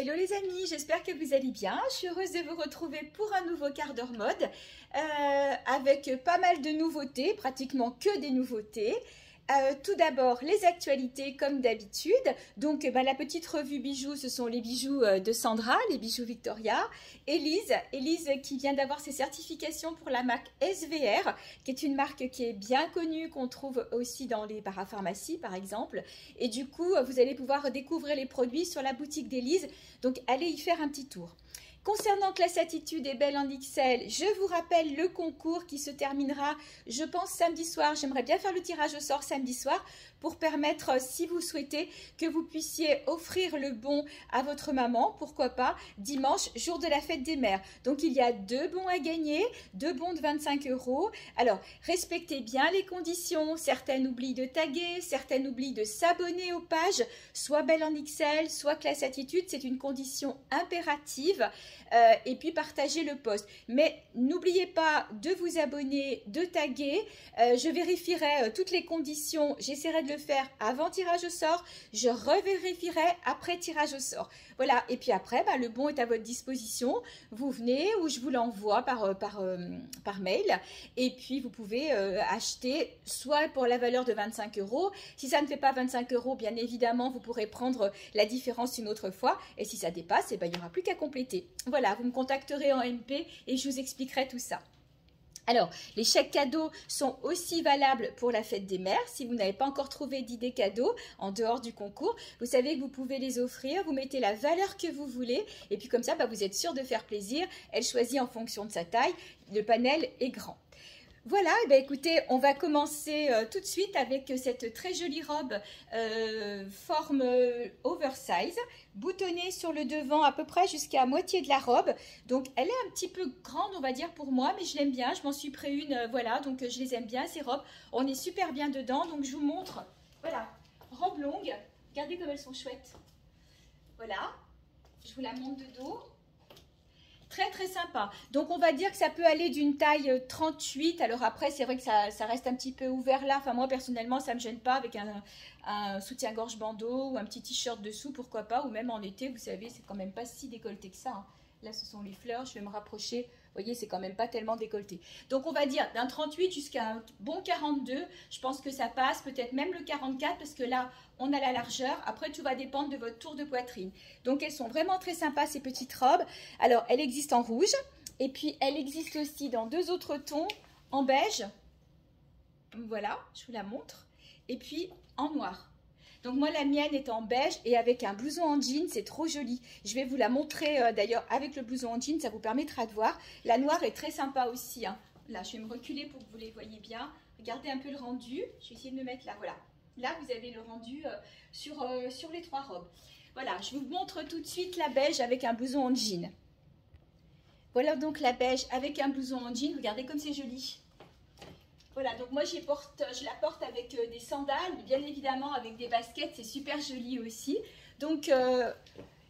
Hello les amis, j'espère que vous allez bien. Je suis heureuse de vous retrouver pour un nouveau quart d'heure mode avec pas mal de nouveautés, pratiquement que des nouveautés. Tout d'abord, les actualités comme d'habitude. Donc, la petite revue bijoux, ce sont les bijoux de Sandra, les bijoux Victoria. Élise qui vient d'avoir ses certifications pour la marque SVR, qui est une marque qui est bien connue, qu'on trouve aussi dans les parapharmacies, par exemple. Et du coup, vous allez pouvoir découvrir les produits sur la boutique d'Élise. Donc, allez y faire un petit tour. Concernant Classe Attitude et Belle en XL, je vous rappelle le concours qui se terminera, je pense, samedi soir. J'aimerais bien faire le tirage au sort samedi soir pour permettre, si vous souhaitez, que vous puissiez offrir le bon à votre maman, pourquoi pas, dimanche, jour de la fête des mères. Donc, il y a 2 bons à gagner, 2 bons de 25 €. Alors, respectez bien les conditions. Certaines oublient de taguer, certaines oublient de s'abonner aux pages, soit Belle en XL, soit Classe Attitude. C'est une condition impérative. Et puis partagez le post. Mais n'oubliez pas de vous abonner, de taguer. Je vérifierai toutes les conditions. J'essaierai de le faire avant tirage au sort. Je revérifierai après tirage au sort. Voilà. Et puis après, le bon est à votre disposition. Vous venez ou je vous l'envoie par mail. Et puis vous pouvez acheter soit pour la valeur de 25 €. Si ça ne fait pas 25 €, bien évidemment, vous pourrez prendre la différence une autre fois. Et si ça dépasse, il n'y aura plus qu'à compléter. Voilà, vous me contacterez en MP et je vous expliquerai tout ça. Alors, les chèques cadeaux sont aussi valables pour la fête des mères. Si vous n'avez pas encore trouvé d'idées cadeaux en dehors du concours, vous savez que vous pouvez les offrir. Vous mettez la valeur que vous voulez et puis comme ça, vous êtes sûr de faire plaisir. Elle choisit en fonction de sa taille. Le panel est grand. Voilà, écoutez, on va commencer tout de suite avec cette très jolie robe forme oversize, boutonnée sur le devant à peu près jusqu'à moitié de la robe. Donc, elle est un petit peu grande, on va dire, pour moi, mais je l'aime bien. Je m'en suis pris une, voilà, donc je les aime bien, ces robes. On est super bien dedans, donc je vous montre. Voilà, robe longue. Regardez comme elles sont chouettes. Voilà, je vous la montre de dos. Très très sympa. Donc on va dire que ça peut aller d'une taille 38. Alors après c'est vrai que ça reste un petit peu ouvert là. Enfin moi personnellement ça ne me gêne pas avec un soutien-gorge bandeau ou un petit t-shirt dessous, pourquoi pas. Ou même en été, vous savez, c'est quand même pas si décolleté que ça. Là ce sont les fleurs, je vais me rapprocher. Vous voyez, c'est quand même pas tellement décolleté. Donc on va dire d'un 38 jusqu'à un bon 42. Je pense que ça passe, peut-être même le 44 parce que là on a la largeur. Après tout va dépendre de votre tour de poitrine. Donc elles sont vraiment très sympas ces petites robes. Alors elle existe en rouge et puis elle existe aussi dans 2 autres tons, en beige. Voilà, je vous la montre. Et puis en noir. Donc moi la mienne est en beige et avec un blouson en jean, c'est trop joli. Je vais vous la montrer d'ailleurs avec le blouson en jean, ça vous permettra de voir. La noire est très sympa aussi. Là je vais me reculer pour que vous les voyez bien. Regardez un peu le rendu. Je vais essayer de me mettre là, voilà. Là vous avez le rendu sur les 3 robes. Voilà, je vous montre tout de suite la beige avec un blouson en jean. Voilà donc la beige avec un blouson en jean. Regardez comme c'est joli. Voilà, donc moi je la porte avec des sandales, bien évidemment avec des baskets, c'est super joli aussi. Donc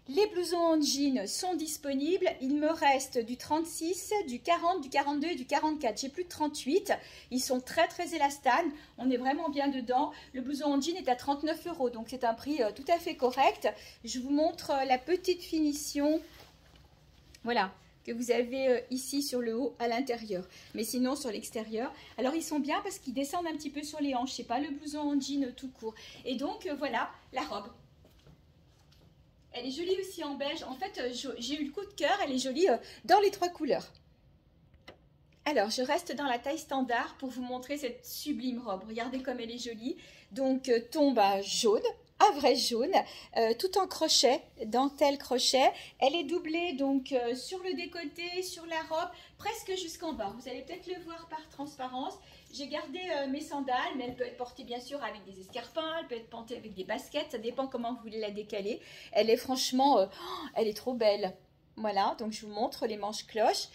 les blousons en jean sont disponibles. Il me reste du 36, du 40, du 42 et du 44. J'ai plus de 38. Ils sont très très élastanes. On est vraiment bien dedans. Le blouson en jean est à 39 €, donc c'est un prix tout à fait correct. Je vous montre la petite finition. Voilà, que vous avez ici sur le haut à l'intérieur, mais sinon sur l'extérieur. Alors ils sont bien parce qu'ils descendent un petit peu sur les hanches, c'est pas le blouson en jean tout court. Et donc voilà la robe. Elle est jolie aussi en beige. En fait, j'ai eu le coup de cœur, elle est jolie dans les 3 couleurs. Alors, je reste dans la taille standard pour vous montrer cette sublime robe. Regardez comme elle est jolie. Donc, tombe jaune. Un vrai jaune, tout en crochet, dentelle crochet. Elle est doublée donc sur le décolleté, sur la robe, presque jusqu'en bas. Vous allez peut-être le voir par transparence. J'ai gardé mes sandales, mais elle peut être portée bien sûr avec des escarpins, elle peut être portée avec des baskets, ça dépend comment vous voulez la décaler. Elle est franchement, elle est trop belle. Voilà, donc je vous montre les manches cloches.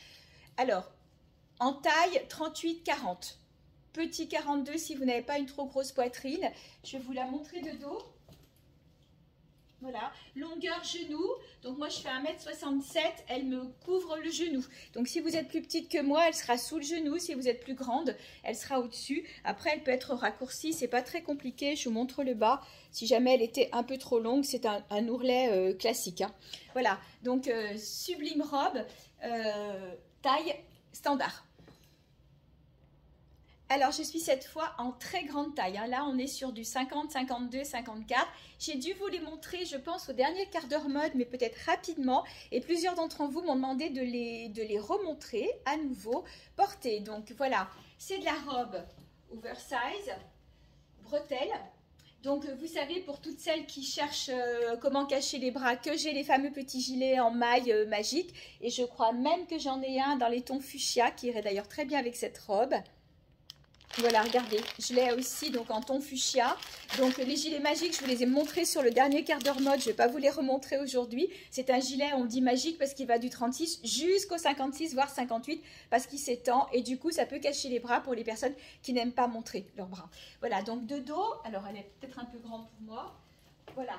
Alors, en taille 38-40. Petit 42 si vous n'avez pas une trop grosse poitrine. Je vais vous la montrer de dos. Voilà, longueur genou, donc moi je fais 1m67, elle me couvre le genou. Donc si vous êtes plus petite que moi, elle sera sous le genou, si vous êtes plus grande, elle sera au-dessus. Après, elle peut être raccourcie, c'est pas très compliqué, je vous montre le bas. Si jamais elle était un peu trop longue, c'est un ourlet classique, hein. Voilà, donc sublime robe, taille standard. Alors, je suis cette fois en très grande taille, hein. Là, on est sur du 50, 52, 54. J'ai dû vous les montrer, je pense, au dernier quart d'heure mode, mais peut-être rapidement. Et plusieurs d'entre vous m'ont demandé de les remontrer à nouveau portées. Donc, voilà, c'est de la robe oversize, bretelles. Donc, vous savez, pour toutes celles qui cherchent comment cacher les bras, que j'ai les fameux petits gilets en maille magique. Et je crois même que j'en ai un dans les tons fuchsia, qui irait d'ailleurs très bien avec cette robe. Voilà, regardez, je l'ai aussi donc en ton fuchsia. Donc les gilets magiques, je vous les ai montrés sur le dernier quart d'heure mode. Je ne vais pas vous les remontrer aujourd'hui. C'est un gilet, on dit magique parce qu'il va du 36 jusqu'au 56, voire 58, parce qu'il s'étend. Et du coup, ça peut cacher les bras pour les personnes qui n'aiment pas montrer leurs bras. Voilà, donc de dos, alors elle est peut-être un peu grande pour moi. Voilà.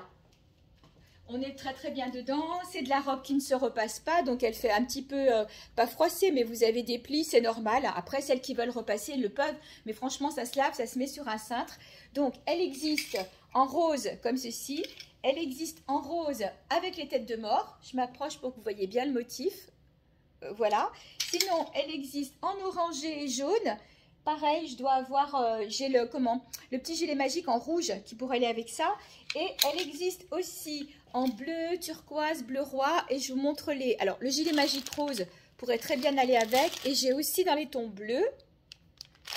On est très très bien dedans, c'est de la robe qui ne se repasse pas, donc elle fait un petit peu, pas froissée, mais vous avez des plis, c'est normal. Après, celles qui veulent repasser, elles le peuvent, mais franchement, ça se lave, ça se met sur un cintre. Donc, elle existe en rose comme ceci, elle existe en rose avec les têtes de mort. Je m'approche pour que vous voyez bien le motif. Voilà. Sinon, elle existe en orangé et jaune. Pareil, je dois avoir, j'ai le petit gilet magique en rouge qui pourrait aller avec ça. Et elle existe aussi en bleu, turquoise, bleu roi. Et je vous montre les... Alors, le gilet magique rose pourrait très bien aller avec. Et j'ai aussi dans les tons bleus.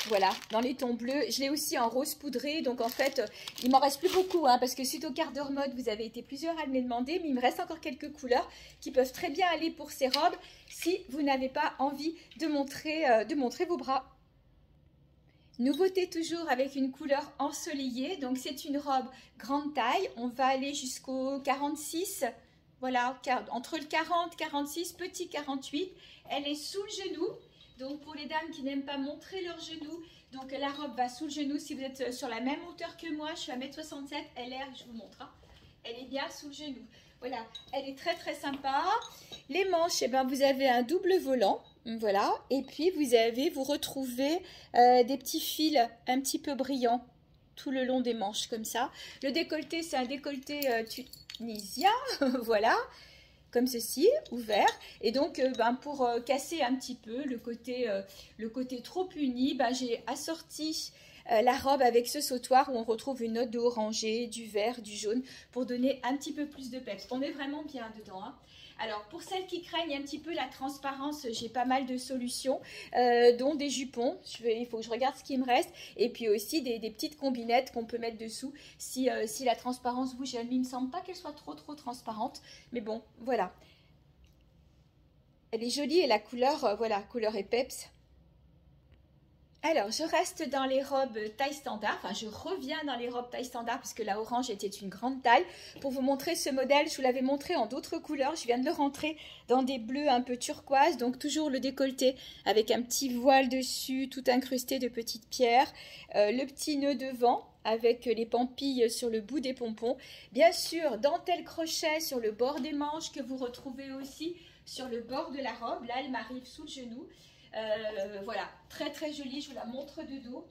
Voilà, dans les tons bleus. Je l'ai aussi en rose poudré. Donc, en fait, il m'en reste plus beaucoup. Hein, parce que suite au quart d'heure mode, vous avez été plusieurs à me les demander. Mais il me reste encore quelques couleurs qui peuvent très bien aller pour ces robes si vous n'avez pas envie de montrer vos bras. Nouveauté toujours avec une couleur ensoleillée, donc c'est une robe grande taille, on va aller jusqu'au 46, voilà, entre le 40 46, petit 48, elle est sous le genou, donc pour les dames qui n'aiment pas montrer leurs genoux, donc la robe va sous le genou, si vous êtes sur la même hauteur que moi, je suis à 1m67, elle est, je vous montre, hein, elle est bien sous le genou, voilà, elle est très très sympa. Les manches, eh ben, vous avez un double volant. Voilà, et puis vous retrouvez des petits fils un petit peu brillants tout le long des manches comme ça. Le décolleté, c'est un décolleté tunisien, voilà, comme ceci, ouvert. Et donc, pour casser un petit peu le côté trop uni, j'ai assorti la robe avec ce sautoir où on retrouve une note de orangé, du vert, du jaune, pour donner un petit peu plus de peps. On est vraiment bien dedans, hein. Alors, pour celles qui craignent un petit peu la transparence, j'ai pas mal de solutions, dont des jupons. Il faut que je regarde ce qui me reste. Et puis aussi des petites combinettes qu'on peut mettre dessous si la transparence vous gêne. Mais il ne me semble pas qu'elle soit trop transparente. Mais bon, voilà. Elle est jolie et la couleur, voilà, couleur est peps. Alors, je reste dans les robes taille standard, enfin je reviens dans les robes taille standard puisque la orange était une grande taille. Pour vous montrer ce modèle, je vous l'avais montré en d'autres couleurs, je viens de le rentrer dans des bleus un peu turquoise, donc toujours le décolleté avec un petit voile dessus, tout incrusté de petites pierres, le petit nœud devant avec les pampilles sur le bout des pompons. Bien sûr, dentelle crochet sur le bord des manches que vous retrouvez aussi sur le bord de la robe, là elle m'arrive sous le genou. Voilà, très très jolie, je vous la montre de dos.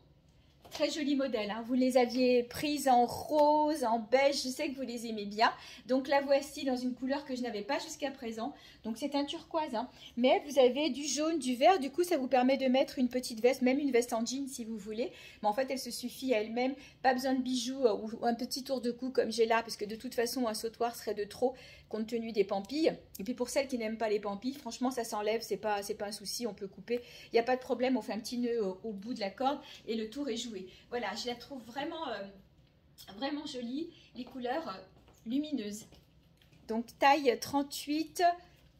Très joli modèle, hein. Vous les aviez prises en rose, en beige, je sais que vous les aimez bien. Donc la voici dans une couleur que je n'avais pas jusqu'à présent. Donc c'est un turquoise, hein. Mais vous avez du jaune, du vert, du coup ça vous permet de mettre une petite veste, même une veste en jean si vous voulez. Mais en fait elle se suffit à elle-même, pas besoin de bijoux ou un petit tour de cou comme j'ai là, parce que de toute façon un sautoir serait de trop compte tenu des pampilles. Et puis pour celles qui n'aiment pas les pampilles, franchement ça s'enlève, c'est pas un souci, on peut couper. Il n'y a pas de problème, on fait un petit nœud au bout de la corde et le tour est joué. Voilà, je la trouve vraiment, vraiment jolie, les couleurs lumineuses. Donc taille 38,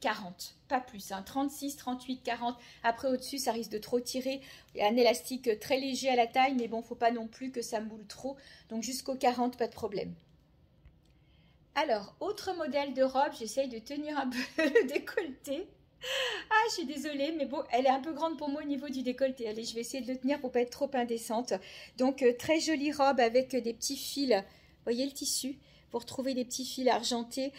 40, pas plus, hein, 36, 38, 40. Après au-dessus, ça risque de trop tirer. Il y a un élastique très léger à la taille, mais bon, faut pas non plus que ça moule trop. Donc jusqu'au 40, pas de problème. Alors, autre modèle de robe, j'essaye de tenir un peu le décolleté. Ah, je suis désolée, mais bon, elle est un peu grande pour moi au niveau du décolleté. Allez, je vais essayer de le tenir pour pas être trop indécente. Donc, très jolie robe avec des petits fils. Voyez le tissu? Vous retrouvez des petits fils argentés,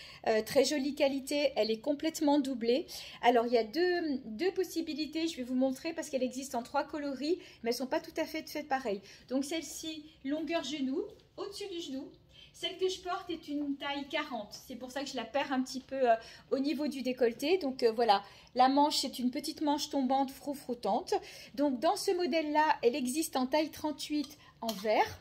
très jolie qualité. Elle est complètement doublée. Alors, il y a deux possibilités. Je vais vous montrer parce qu'elle existe en 3 coloris, mais elles ne sont pas tout à fait faites pareil. Donc, celle-ci, longueur genou, au-dessus du genou. Celle que je porte est une taille 40. C'est pour ça que je la perds un petit peu au niveau du décolleté. Donc, voilà. La manche, c'est une petite manche tombante froufroutante. Donc, dans ce modèle-là, elle existe en taille 38 en vert.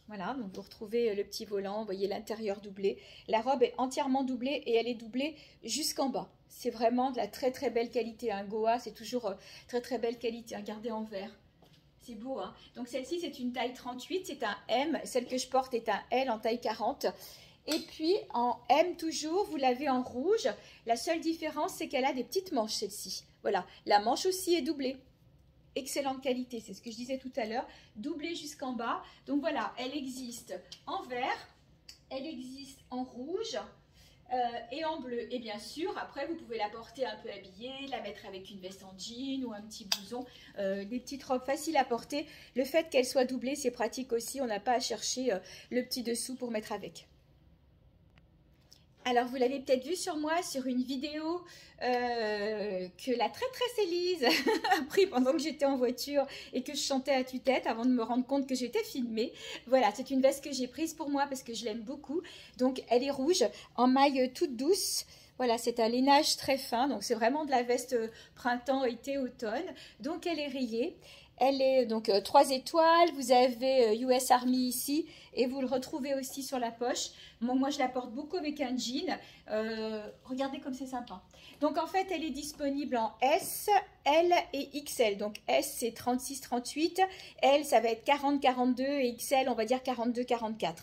Voilà, donc vous retrouvez le petit volant, vous voyez l'intérieur doublé. La robe est entièrement doublée et elle est doublée jusqu'en bas. C'est vraiment de la très très belle qualité. Un Goa, c'est toujours très très belle qualité. Regardez en vert. C'est beau, hein. Donc celle-ci, c'est une taille 38, c'est un M. Celle que je porte est un L en taille 40. Et puis, en M toujours, vous l'avez en rouge. La seule différence, c'est qu'elle a des petites manches, celle-ci. Voilà, la manche aussi est doublée. Excellente qualité, c'est ce que je disais tout à l'heure. Doublée jusqu'en bas. Donc voilà, elle existe en vert, elle existe en rouge et en bleu. Et bien sûr, après, vous pouvez la porter un peu habillée, la mettre avec une veste en jean ou un petit blouson. Des petites robes faciles à porter. Le fait qu'elle soit doublée, c'est pratique aussi. On n'a pas à chercher le petit dessous pour mettre avec. Alors, vous l'avez peut-être vu sur moi, sur une vidéo que la traîtresse Élise a pris pendant que j'étais en voiture et que je chantais à tue-tête avant de me rendre compte que j'étais filmée. Voilà, c'est une veste que j'ai prise pour moi parce que je l'aime beaucoup. Donc, elle est rouge, en maille toute douce. Voilà, c'est un lainage très fin, donc c'est vraiment de la veste printemps, été, automne. Donc, elle est rayée. Elle est donc 3 étoiles, vous avez US Army ici et vous le retrouvez aussi sur la poche. Bon, moi, je la porte beaucoup avec un jean. Regardez comme c'est sympa. Donc, en fait, elle est disponible en S, L et XL. Donc, S, c'est 36-38. L, ça va être 40-42 et XL, on va dire 42-44.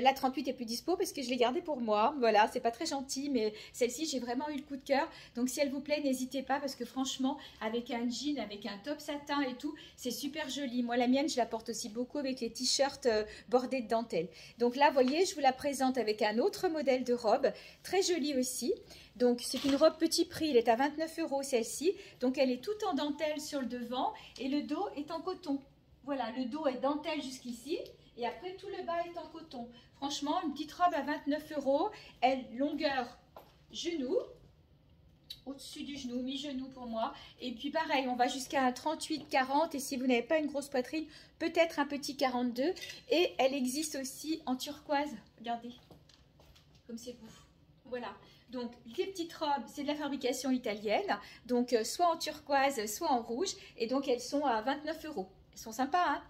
La 38 est plus dispo parce que je l'ai gardée pour moi. Voilà, c'est pas très gentil, mais celle-ci, j'ai vraiment eu le coup de cœur. Donc, si elle vous plaît, n'hésitez pas parce que franchement, avec un jean, avec un top satin et tout, c'est super joli. Moi, la mienne, je la porte aussi beaucoup avec les t-shirts bordés de dentelle. Donc là, vous voyez, je vous la présente avec un autre modèle de robe, très jolie aussi. Donc, c'est une robe petit prix, elle est à 29 € celle-ci. Donc, elle est toute en dentelle sur le devant et le dos est en coton. Voilà, le dos est dentelle jusqu'ici et après, tout le bas est en coton. Franchement, une petite robe à 29 €, elle longueur genou, au-dessus du genou, mi-genou pour moi. Et puis pareil, on va jusqu'à 38-40 et si vous n'avez pas une grosse poitrine, peut-être un petit 42. Et elle existe aussi en turquoise, regardez, comme c'est beau. Voilà, donc les petites robes, c'est de la fabrication italienne, donc soit en turquoise, soit en rouge. Et donc elles sont à 29 €. Elles sont sympas, hein?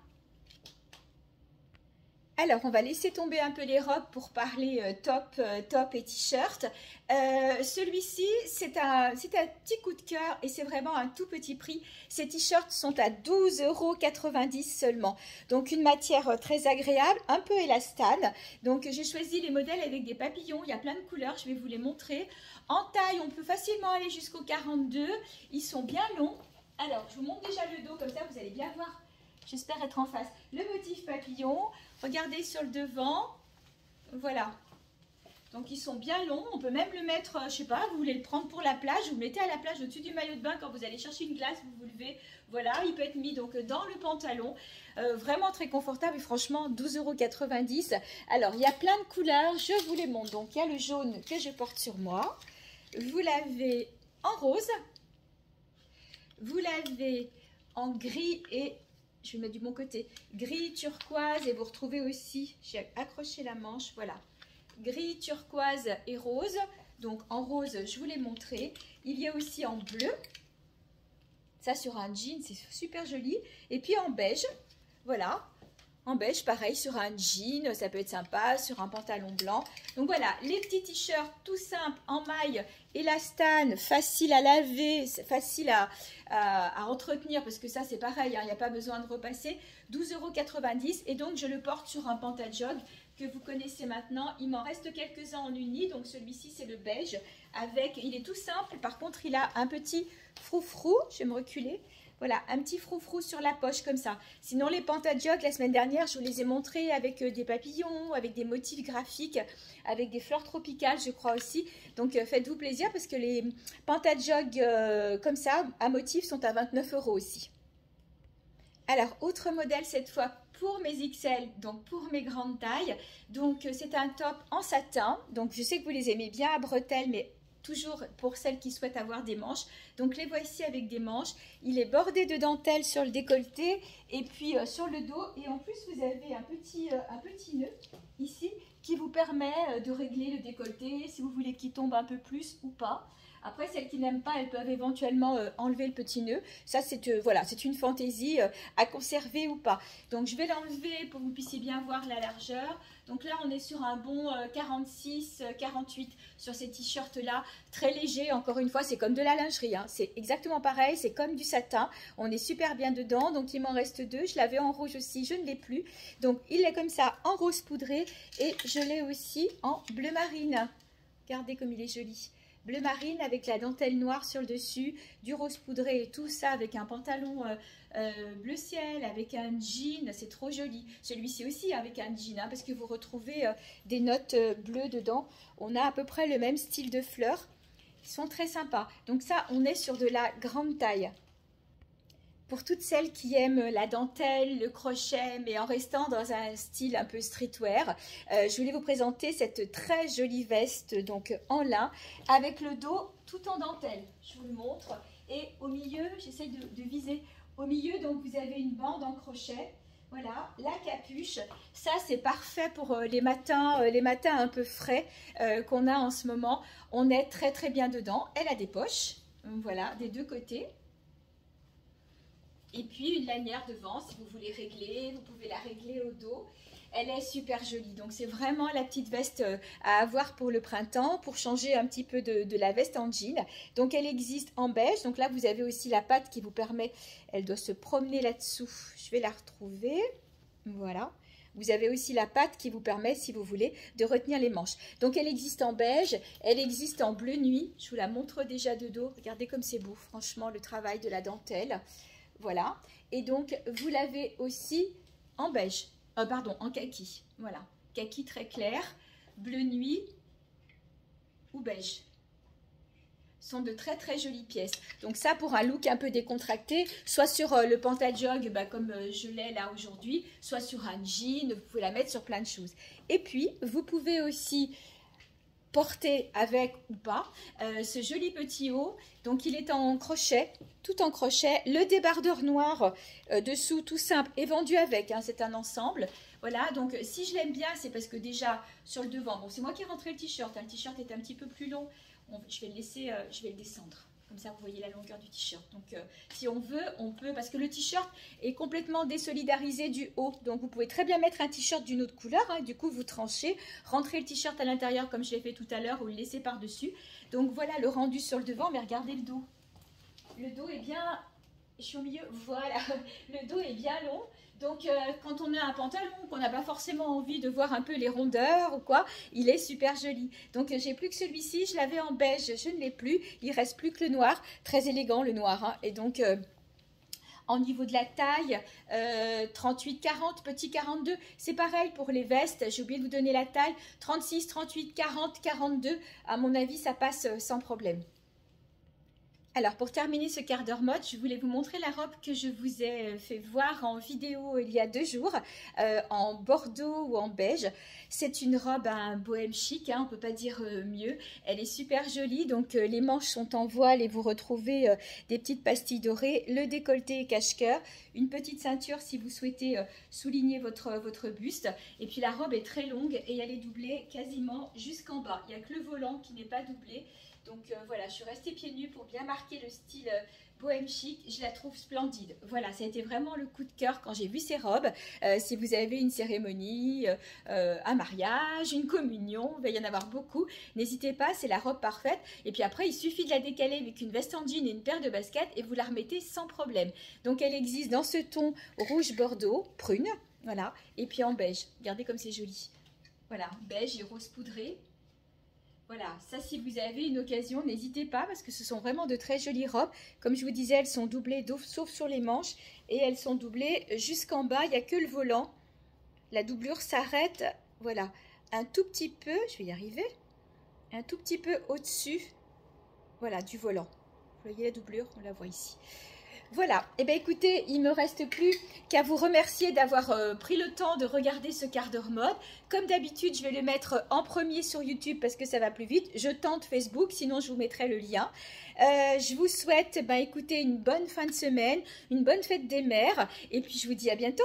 Alors, on va laisser tomber un peu les robes pour parler top et t-shirt. Celui-ci, c'est un petit coup de cœur et c'est vraiment un tout petit prix. Ces t-shirts sont à 12,90 € seulement. Donc, une matière très agréable, un peu élastane. Donc, j'ai choisi les modèles avec des papillons. Il y a plein de couleurs, je vais vous les montrer. En taille, on peut facilement aller jusqu'au 42. Ils sont bien longs. Alors, je vous montre déjà le dos, comme ça, vous allez bien voir. J'espère être en face. Le motif papillon, regardez sur le devant, voilà. Donc ils sont bien longs, on peut même le mettre, je sais pas, vous voulez le prendre pour la plage, vous le mettez à la plage au-dessus du maillot de bain quand vous allez chercher une glace, vous vous levez, voilà, il peut être mis donc dans le pantalon, vraiment très confortable et franchement 12,90 €. Alors il y a plein de couleurs, je vous les montre. Donc il y a le jaune que je porte sur moi, vous l'avez en rose, vous l'avez en gris et je vais mettre du bon côté, gris turquoise et vous retrouvez aussi, j'ai accroché la manche, voilà, gris turquoise et rose. Donc en rose, je vous l'ai montré. Il y a aussi en bleu, ça sur un jean, c'est super joli. Et puis en beige, voilà, en beige, pareil, sur un jean, ça peut être sympa, sur un pantalon blanc. Donc voilà, les petits t-shirts tout simples, en maille, élastane, facile à laver, facile à entretenir, parce que ça c'est pareil, hein, il n'y a pas besoin de repasser. 12,90 € et donc je le porte sur un pantalon que vous connaissez maintenant. Il m'en reste quelques-uns en uni, donc celui-ci c'est le beige, avec, il est tout simple, par contre il a un petit froufrou, je vais me reculer. Voilà, un petit froufrou sur la poche comme ça. Sinon, les pantajogs, la semaine dernière, je vous les ai montrés avec des papillons, avec des motifs graphiques, avec des fleurs tropicales, je crois aussi. Donc, faites-vous plaisir parce que les pantajogs comme ça, à motifs, sont à 29 € aussi. Alors, autre modèle cette fois pour mes XL, donc pour mes grandes tailles. Donc c'est un top en satin, donc je sais que vous les aimez bien à bretelles, mais toujours pour celles qui souhaitent avoir des manches. Donc les voici avec des manches. Il est bordé de dentelle sur le décolleté et puis sur le dos. Et en plus vous avez un petit nœud ici qui vous permet de régler le décolleté si vous voulez qu'il tombe un peu plus ou pas. Après, celles qui n'aiment pas, elles peuvent éventuellement enlever le petit nœud. Ça, c'est voilà, c'est une fantaisie à conserver ou pas. Donc, je vais l'enlever pour que vous puissiez bien voir la largeur. Donc là, on est sur un bon 46-48 sur ces t-shirts-là. Très léger, encore une fois, c'est comme de la lingerie. Hein. C'est exactement pareil, c'est comme du satin. On est super bien dedans. Donc, il m'en reste deux. Je l'avais en rouge aussi, je ne l'ai plus. Donc, il est comme ça en rose poudré. Et je l'ai aussi en bleu marine. Regardez comme il est joli. Bleu marine avec la dentelle noire sur le dessus, du rose poudré et tout ça avec un pantalon bleu ciel, avec un jean, c'est trop joli. Celui-ci aussi avec un jean, hein, parce que vous retrouvez des notes bleues dedans. On a à peu près le même style de fleurs, ils sont très sympas. Donc ça, on est sur de la grande taille. Pour toutes celles qui aiment la dentelle, le crochet, mais en restant dans un style un peu streetwear, je voulais vous présenter cette très jolie veste donc en lin avec le dos tout en dentelle. Je vous le montre. Et au milieu, j'essaie de viser. Au milieu, donc vous avez une bande en crochet. Voilà, la capuche. Ça, c'est parfait pour les matins un peu frais qu'on a en ce moment. On est très très bien dedans. Elle a des poches, voilà, des deux côtés. Et puis une lanière devant, si vous voulez régler, vous pouvez la régler au dos. Elle est super jolie, donc c'est vraiment la petite veste à avoir pour le printemps, pour changer un petit peu de la veste en jean. Donc elle existe en beige, donc là vous avez aussi la patte qui vous permet, elle doit se promener là-dessous. Je vais la retrouver, voilà. Vous avez aussi la patte qui vous permet, si vous voulez, de retenir les manches. Donc elle existe en beige, elle existe en bleu nuit. Je vous la montre déjà de dos, regardez comme c'est beau, franchement le travail de la dentelle. Voilà, et donc vous l'avez aussi en beige, pardon, en kaki, voilà, kaki très clair, bleu nuit ou beige. Ce sont de très très jolies pièces. Donc ça pour un look un peu décontracté, soit sur le pantalon comme je l'ai là aujourd'hui, soit sur un jean, vous pouvez la mettre sur plein de choses. Et puis vous pouvez aussi porter avec ou pas ce joli petit haut. Donc il est en crochet, tout en crochet. Le débardeur noir dessous tout simple est vendu avec, hein, c'est un ensemble. Voilà, donc si je l'aime bien, c'est parce que déjà sur le devant, bon c'est moi qui ai rentré le t-shirt, hein, le t-shirt est un petit peu plus long, je vais le laisser, je vais le descendre. Comme ça, vous voyez la longueur du t-shirt. Donc, si on veut, on peut, parce que le t-shirt est complètement désolidarisé du haut. Donc, vous pouvez très bien mettre un t-shirt d'une autre couleur. Hein, du coup, vous tranchez, rentrez le t-shirt à l'intérieur comme je l'ai fait tout à l'heure ou le laissez par-dessus. Donc, voilà le rendu sur le devant. Mais regardez le dos. Le dos est bien... Je suis au milieu. Voilà. Le dos est bien long. Donc, quand on a un pantalon, qu'on n'a pas forcément envie de voir un peu les rondeurs ou quoi, il est super joli. Donc, j'ai plus que celui-ci. Je l'avais en beige, je ne l'ai plus. Il reste plus que le noir. Très élégant, le noir. Hein. Et donc, en niveau de la taille, 38-40, petit 42. C'est pareil pour les vestes. J'ai oublié de vous donner la taille. 36, 38, 40, 42. À mon avis, ça passe sans problème. Alors, pour terminer ce quart d'heure mode, je voulais vous montrer la robe que je vous ai fait voir en vidéo il y a 2 jours, en bordeaux ou en beige. C'est une robe à un bohème chic, hein, on ne peut pas dire mieux. Elle est super jolie, donc les manches sont en voile et vous retrouvez des petites pastilles dorées. Le décolleté est cache-cœur, une petite ceinture si vous souhaitez souligner votre buste. Et puis la robe est très longue et elle est doublée quasiment jusqu'en bas. Il n'y a que le volant qui n'est pas doublé. Donc voilà, je suis restée pieds nus pour bien marquer le style bohème chic. Je la trouve splendide. Voilà, ça a été vraiment le coup de cœur quand j'ai vu ces robes. Si vous avez une cérémonie, un mariage, une communion, il va y en avoir beaucoup. N'hésitez pas, c'est la robe parfaite. Et puis après, il suffit de la décaler avec une veste en jean et une paire de baskets et vous la remettez sans problème. Donc elle existe dans ce ton rouge bordeaux, prune, voilà, et puis en beige. Regardez comme c'est joli. Voilà, beige et rose poudré. Voilà, ça si vous avez une occasion, n'hésitez pas parce que ce sont vraiment de très jolies robes. Comme je vous disais, elles sont doublées sauf sur les manches et elles sont doublées jusqu'en bas. Il n'y a que le volant. La doublure s'arrête, voilà, un tout petit peu, je vais y arriver, un tout petit peu au-dessus, voilà, du volant. Vous voyez la doublure, on la voit ici. Voilà, et bien écoutez, il ne me reste plus qu'à vous remercier d'avoir pris le temps de regarder ce quart d'heure mode. Comme d'habitude, je vais le mettre en premier sur YouTube parce que ça va plus vite. Je tente Facebook, sinon je vous mettrai le lien. Je vous souhaite, écoutez, une bonne fin de semaine, une bonne fête des mères, et puis je vous dis à bientôt.